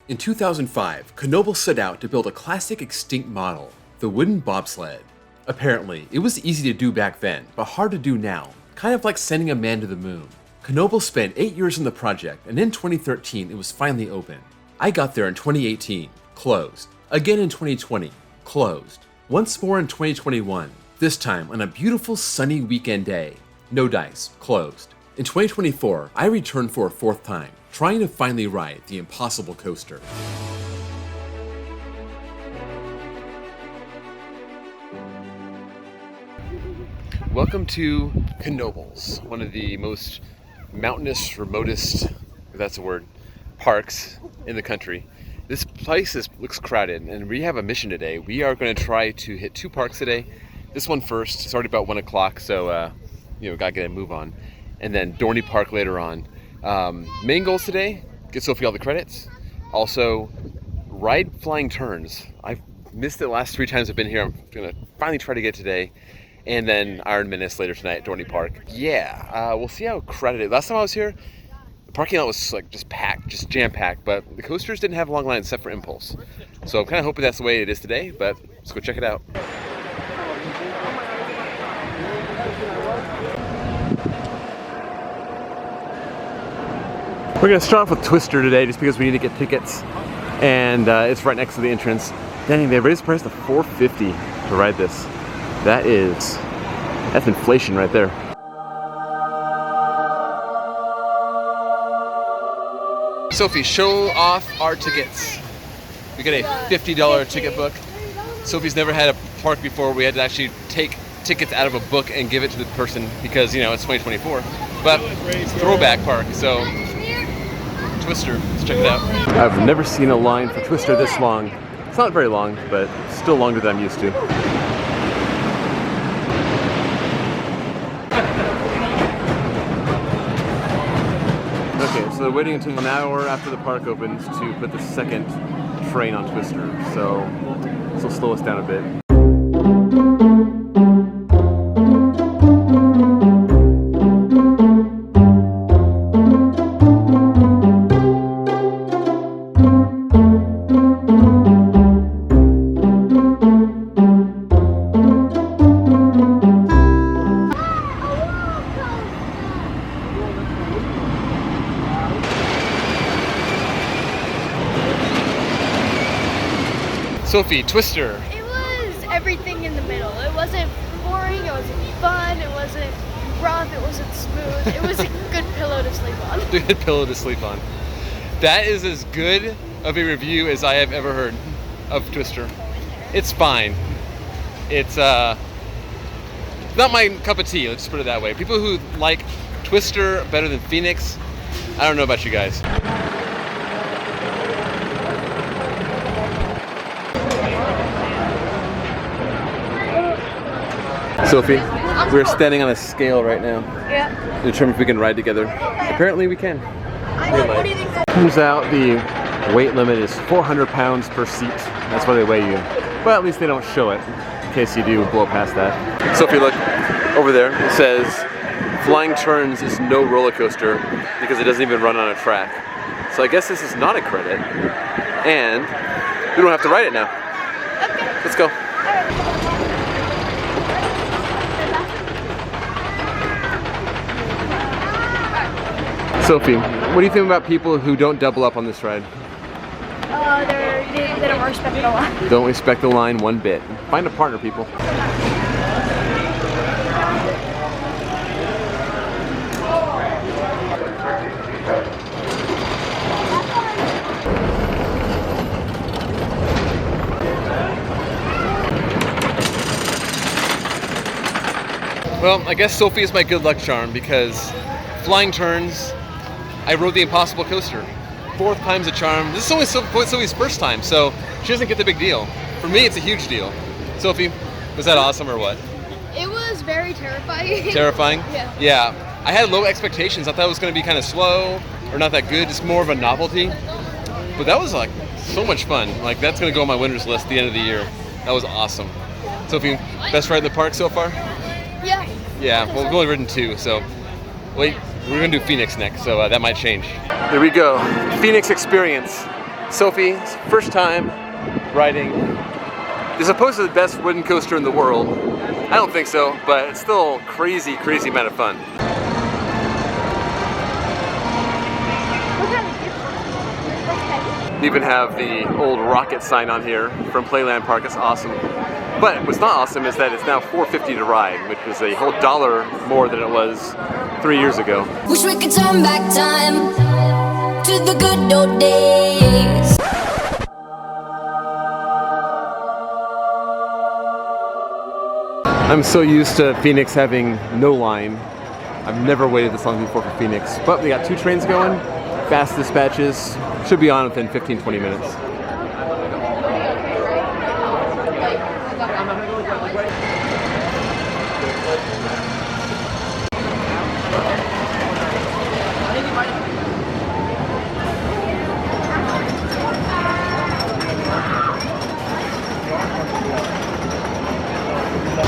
In 2005, Knoebels set out to build a classic extinct model, the wooden bobsled. Apparently, it was easy to do back then, but hard to do now, kind of like sending a man to the moon. Knoebels spent 8 years on the project, and in 2013 it was finally open. I got there in 2018, closed. Again in 2020, closed. Once more in 2021, this time on a beautiful sunny weekend day. No dice, closed. In 2024, I returned for a 4th time, trying to finally ride the impossible coaster. Welcome to Knoebels, one of the most mountainous, remotest, if that's a word, parks in the country. This place looks crowded, and we have a mission today. We are going to try to hit 2 parks today. This one first. It's already about 1 o'clock, so gotta get a move on. And then Dorney Park later on. Main goals today: get Sophie all the credits. Also, ride flying turns. I've missed it the last 3 times I've been here. I'm gonna finally try to get today. And then Iron Menace later tonight at Dorney Park. Yeah, we'll see how crowded it is. Last time I was here, the parking lot was like just packed, just jam-packed, but the coasters didn't have a long line except for Impulse. So I'm kind of hoping that's the way it is today, but let's go check it out. We're gonna start off with Twister today just because we need to get tickets, and it's right next to the entrance. Dang, they raised the price to $450 to ride this. That's inflation right there. Sophie, show off our tickets. We got a $50 ticket book. Sophie's never had a park before. We had to actually take tickets out of a book and give it to the person because, you know, it's 2024. But it's a throwback park, so Twister, let's check it out. I've never seen a line for Twister this long. It's not very long, but still longer than I'm used to. Okay, so they're waiting until an hour after the park opens to put the second train on Twister, so this will slow us down a bit. Sophie, Twister. It was everything in the middle. It wasn't boring, it wasn't fun, it wasn't rough, it wasn't smooth. It was a good pillow to sleep on. Good pillow to sleep on. That is as good of a review as I have ever heard of Twister. It's fine. It's not my cup of tea, let's just put it that way. People who like Twister better than Phoenix, I don't know about you guys. Sophie, we're standing on a scale right now. Yeah. To determine if we can ride together. Apparently we can. What do you think? Turns out the weight limit is 400 pounds per seat. That's why they weigh you. But at least they don't show it, in case you do blow past that. Sophie, look, over there, it says, flying turns is no roller coaster because it doesn't even run on a track. So I guess this is not a credit. And we don't have to ride it now. Okay. Let's go. Sophie, what do you think about people who don't double up on this ride? They don't respect the line. Don't respect the line one bit. Find a partner, people. Well, I guess Sophie is my good luck charm because flying turns, I rode the impossible coaster. 4th time's a charm. This is only Sophie's 1st time, so she doesn't get the big deal. For me, it's a huge deal. Sophie, was that awesome or what? It was very terrifying. Terrifying? Yeah. Yeah. I had low expectations. I thought it was going to be kind of slow or not that good. It's more of a novelty. But that was like so much fun. Like that's going to go on my winners list at the end of the year. That was awesome. Sophie, best ride in the park so far? Yeah. Yeah, well, we've only ridden 2, so wait. We're gonna do Phoenix next, so that might change. There we go, Phoenix experience. Sophie's first time riding. It's supposed to be the best wooden coaster in the world. I don't think so, but it's still a crazy, crazy amount of fun. You even have the old rocket sign on here from Playland Park. It's awesome. But what's not awesome is that it's now $4.50 to ride, which is a whole $1 more than it was 3 years ago. Wish we could turn back time to the good old days. I'm so used to Phoenix having no line. I've never waited this long before for Phoenix. But we got 2 trains going, fast dispatches. Should be on within 15-20 minutes.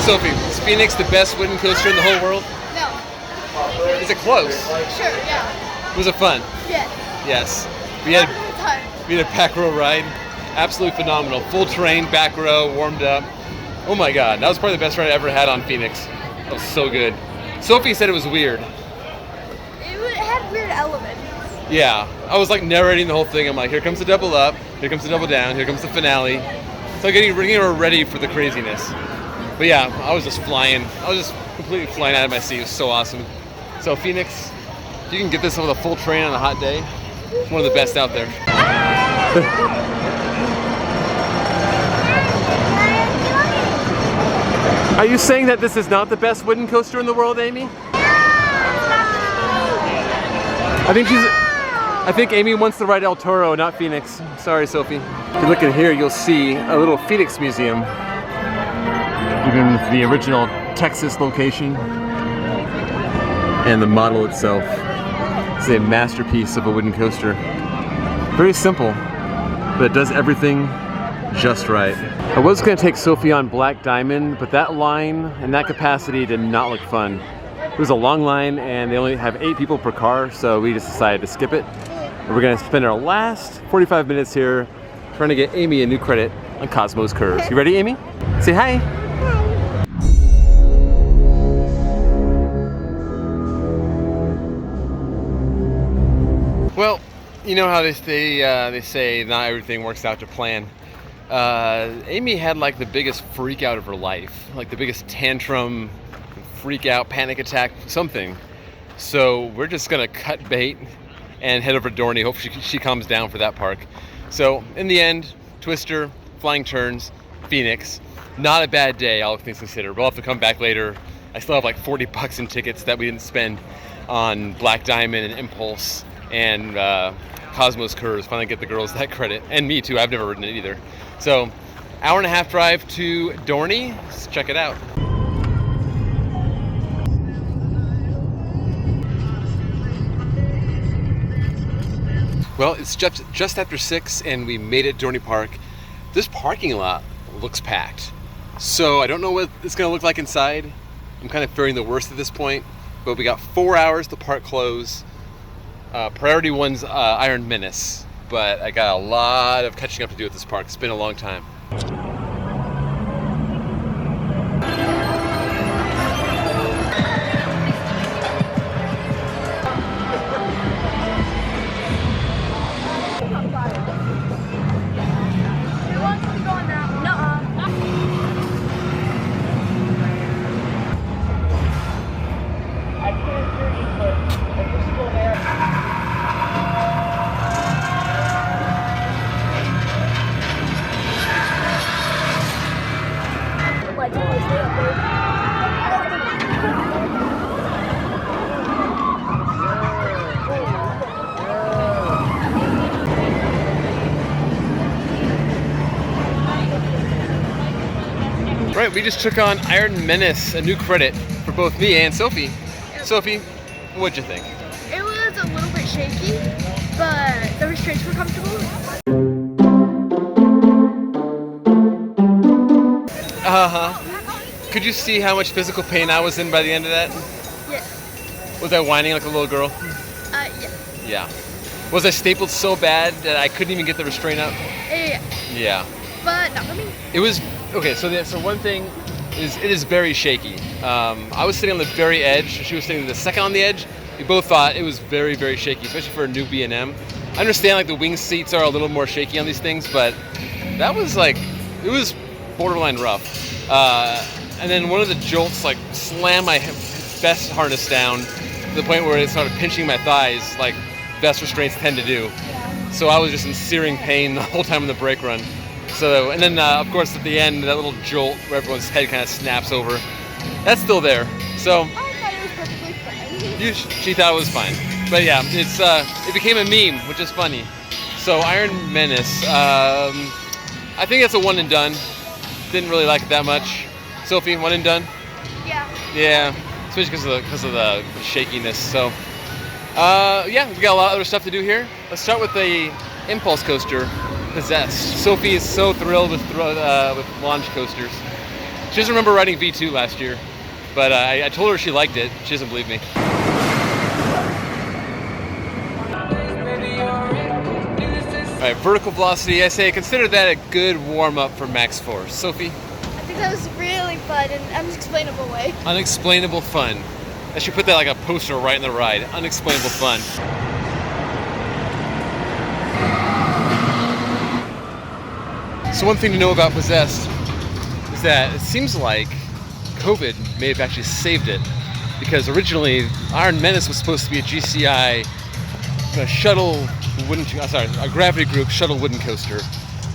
Sophie, is Phoenix the best wooden coaster in the whole world? No. Is it close? Sure, yeah. Was it fun? Yes. Yes. We had a back row ride. Absolutely phenomenal. Full train, back row, warmed up. Oh my god, that was probably the best ride I ever had on Phoenix. That was so good. Sophie said it was weird. It had weird elements. Yeah, I was like narrating the whole thing. I'm like, here comes the double up, here comes the double down, here comes the finale. So getting her ready for the craziness. But yeah, I was just flying. I was just completely flying out of my seat. It was so awesome. So Phoenix, if you can get this with a full train on a hot day, it's one of the best out there. Are you saying that this is not the best wooden coaster in the world, Amy? I think Amy wants to ride El Toro, not Phoenix. Sorry, Sophie. If you look in here, you'll see a little Phoenix museum. Even with the original Texas location. And the model itself is a masterpiece of a wooden coaster. Very simple, but it does everything just right. I was going to take Sophie on Black Diamond, but that line and that capacity did not look fun. It was a long line and they only have 8 people per car, so we just decided to skip it. And we're going to spend our last 45 minutes here trying to get Amy a new credit on Cosmos Curves. You ready, Amy? Say hi. Well, you know how they say not everything works out to plan. Amy had like the biggest freak out of her life, like the biggest tantrum, freak out, panic attack, something. So we're just gonna cut bait and head over to Dorney. Hope she calms down for that park. So in the end, Twister, flying turns, Phoenix. Not a bad day, all things considered. We'll have to come back later. I still have like $40 in tickets that we didn't spend on Black Diamond and Impulse and Cosmos Curves. Finally get the girls that credit, and me too. I've never ridden it either. So, hour and a half drive to Dorney. Let's check it out. Well, it's just after 6, and we made it to Dorney Park. This parking lot looks packed, so I don't know what it's going to look like inside. I'm kind of fearing the worst at this point, but we got 4 hours to park close. Priority one's Iron Menace, but I got a lot of catching up to do at this park. It's been a long time. Right, we just took on Iron Menace, a new credit for both me and Sophie. Sophie, what'd you think? It was a little bit shaky, but the restraints were comfortable. Could you see how much physical pain I was in by the end of that? Yeah. Was I whining like a little girl? Yeah. Yeah. Was I stapled so bad that I couldn't even get the restraint up? Yeah. Yeah. But not for me. It was okay. So one thing is it is very shaky. I was sitting on the very edge. She was sitting the second on the edge. We both thought it was very, very shaky, especially for a new B&M. I understand like the wing seats are a little more shaky on these things, but that was like it was borderline rough. And then one of the jolts like slammed my vest harness down to the point where it started pinching my thighs, like vest restraints tend to do. So I was just in searing pain the whole time in the brake run. So, and then of course at the end, that little jolt where everyone's head kind of snaps over, that's still there. So I thought it was perfectly fine. she thought it was fine. But yeah, it became a meme, which is funny. So Iron Menace, I think that's a one and done. Didn't really like it that much. Sophie, one and done? Yeah. Yeah, especially because of the shakiness. So yeah, we got a lot of other stuff to do here. Let's start with the impulse coaster, Possessed. Sophie is so thrilled with launch coasters. She doesn't remember riding V2 last year, but I told her she liked it. She doesn't believe me. All right, vertical velocity. I say consider that a good warm-up for max force. Sophie? I think that was really fun in an unexplainable way. Unexplainable fun. I should put that like a poster right in the ride. Unexplainable fun. So one thing to know about Possessed is that it seems like COVID may have actually saved it, because originally Iron Menace was supposed to be a GCI a gravity group shuttle wooden coaster,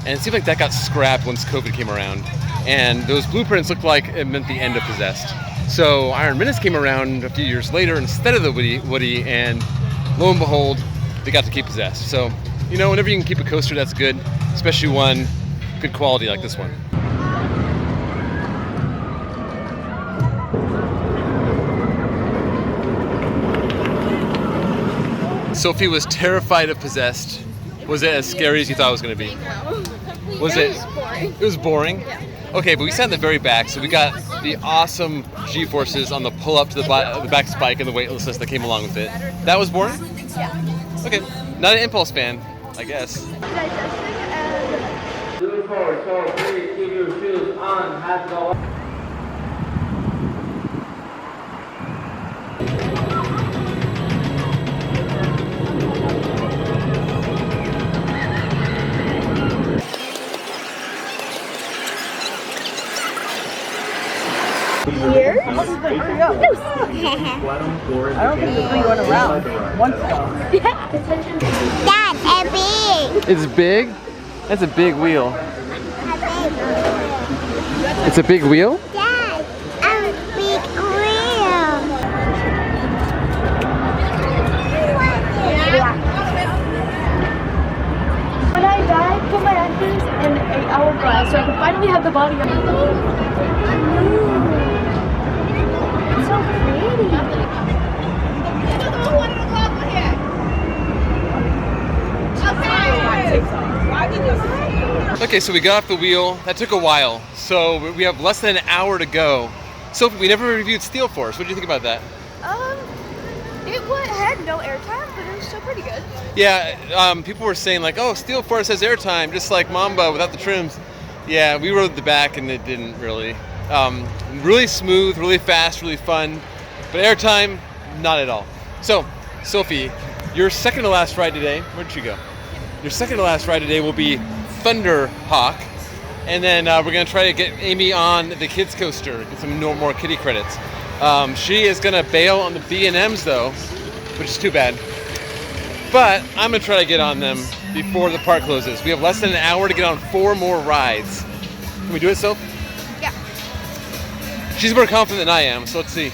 and it seemed like that got scrapped once COVID came around, and those blueprints looked like it meant the end of Possessed. So Iron Menace came around a few years later instead of the Woody, and lo and behold, they got to keep Possessed. So, you know, whenever you can keep a coaster, that's good, especially one good quality like this one. Sophie was terrified of Possessed. Was it as scary as you thought it was going to be? No. Was It it? was boring. It was boring? Yeah. Okay, but we sat in the very back, so we got the awesome G-forces on the pull-up to the back spike and the weightlessness that came along with it. That was boring? Yeah. Okay. Not an impulse fan, I guess. Moving forward, so please keep your shoes on, hats go. Here? I don't think the three went around. One stop. Dad, a big. It's big? That's a big wheel. It's a big wheel? Dad, a big wheel. When I died, put my ashes in an hourglass so I could finally have the body on It's so pretty. Okay, so we got off the wheel. That took a while. So we have less than an hour to go. Sophie, we never reviewed Steel Force. What do you think about that? It had no airtime, but it was still pretty good. Yeah, people were saying like, oh, Steel Force has airtime, just like Mamba without the trims. Yeah, we rode the back and it didn't really. Really smooth, really fast, really fun, but airtime, not at all. So, Sophie, your second to last ride today, where did you go? Your second to last ride today will be Thunder Hawk, and then we're gonna try to get Amy on the kids coaster, get some more kitty credits. She is gonna bail on the B&Ms though, which is too bad. But I'm gonna try to get on them before the park closes. We have less than an hour to get on 4 more rides. Can we do it, Soph? Yeah. She's more confident than I am, so let's see.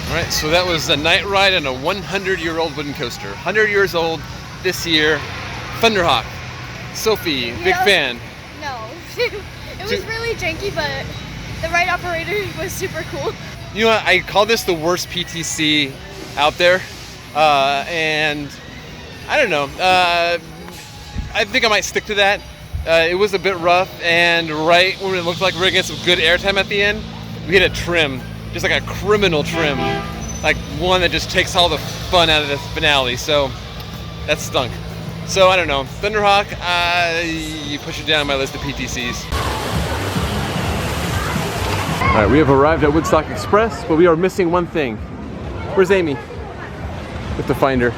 All right, so that was a night ride on a 100-year-old wooden coaster. 100 years old this year. Thunderhawk. Sophie, big Yeah. fan. No. It was really janky, but the ride operator was super cool. You know what? I call this the worst PTC out there, and I don't know. I think I might stick to that. It was a bit rough, and right when it looked like we were getting some good airtime at the end, we hit a trim, just like a criminal trim, like one that just takes all the fun out of the finale. So that stunk. So I don't know. Thunderhawk, you push it down on my list of PTCs. All right, we have arrived at Woodstock Express, but we are missing one thing. Where's Amy? We have to find her.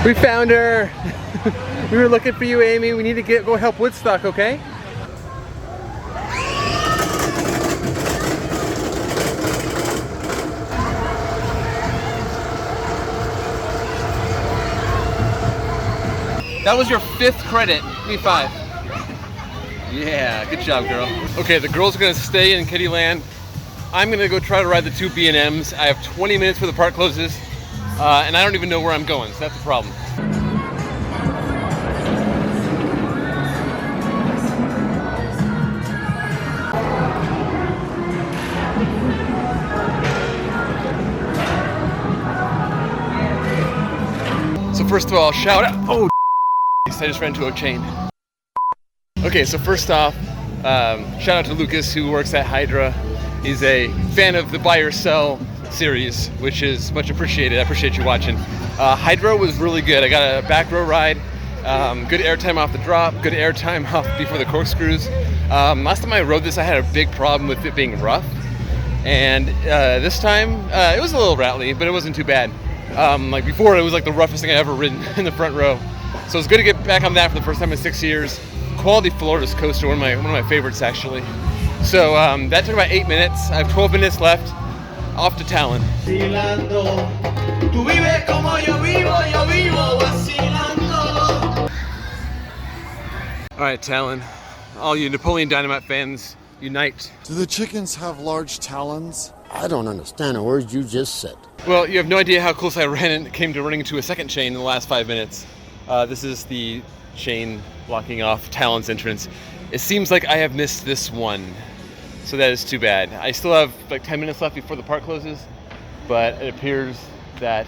We found her! We were looking for you, Amy. We need to go help Woodstock, okay? That was your 5th credit. Give me 5. Yeah, good job, girl. Okay, the girls are gonna stay in Kittyland. I'm gonna go try to ride the 2 B&Ms. I have 20 minutes before the park closes, and I don't even know where I'm going, so that's the problem. So first of all, shout out. Oh, I just ran into a chain. Okay, so first off, shout out to Lucas who works at Hydra. He's a fan of the buy or sell series, which is much appreciated. I appreciate you watching. Hydra was really good. I got a back row ride, good airtime off the drop, good airtime off before the corkscrews. Last time I rode this, I had a big problem with it being rough. And this time, it was a little rattly, but it wasn't too bad. Like before, it was like the roughest thing I ever ridden in the front row. So it's good to get back on that for the first time in 6 years. Quality Florida's coaster, one of my favorites actually. So that took about 8 minutes. I have 12 minutes left. Off to Talon. All right, Talon. All you Napoleon Dynamite fans, unite. Do the chickens have large talons? I don't understand a word you just said. Well, you have no idea how close I came to running into a second chain in the last 5 minutes. This is the chain blocking off Talon's entrance. It seems like I have missed this one, so that is too bad. I still have like 10 minutes left before the park closes, but it appears that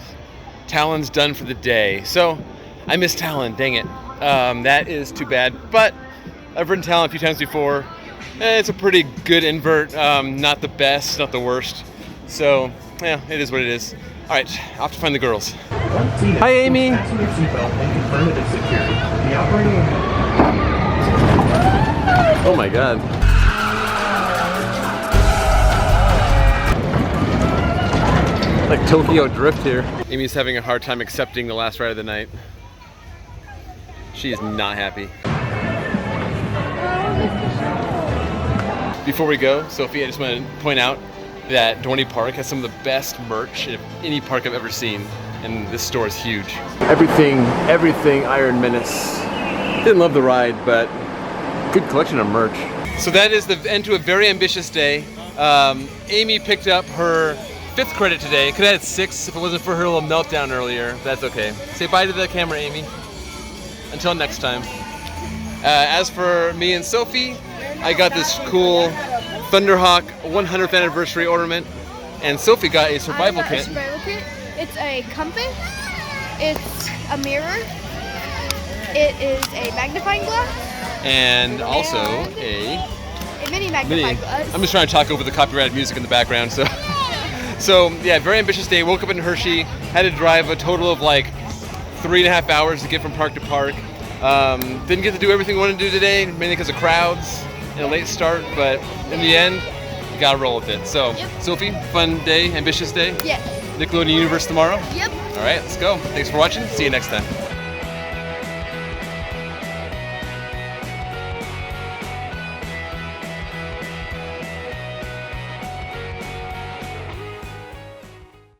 Talon's done for the day. So I missed Talon, dang it. That is too bad, but I've ridden Talon a few times before. It's a pretty good invert, not the best, not the worst. So yeah, it is what it is. All right, off to find the girls. Hi, Amy. Oh my God. Like Tokyo Drift here. Amy's having a hard time accepting the last ride of the night. She is not happy. Before we go, Sophie, I just want to point out that Dorney Park has some of the best merch in any park I've ever seen, and this store is huge. Everything Iron Menace. Didn't love the ride, but good collection of merch. So that is the end to a very ambitious day. Amy picked up her 5th credit today. Could have had 6 if it wasn't for her little meltdown earlier. That's okay. Say bye to the camera, Amy. Until next time. As for me and Sophie, I got this cool Thunderhawk 100th anniversary ornament, and Sophie got a survival kit. It's a compass, it's a mirror, it is a magnifying glass, and also a mini magnifying glass. I'm just trying to talk over the copyrighted music in the background, so. So yeah, very ambitious day. Woke up in Hershey, had to drive a total of like 3.5 hours to get from park to park. Didn't get to do everything we wanted to do today, mainly because of crowds and a late start, but in the end, you gotta roll with it. So, yep. Sophie, fun day, ambitious day? Yes. Nickelodeon Universe tomorrow? Yep. All right, let's go. Thanks for watching. See you next time.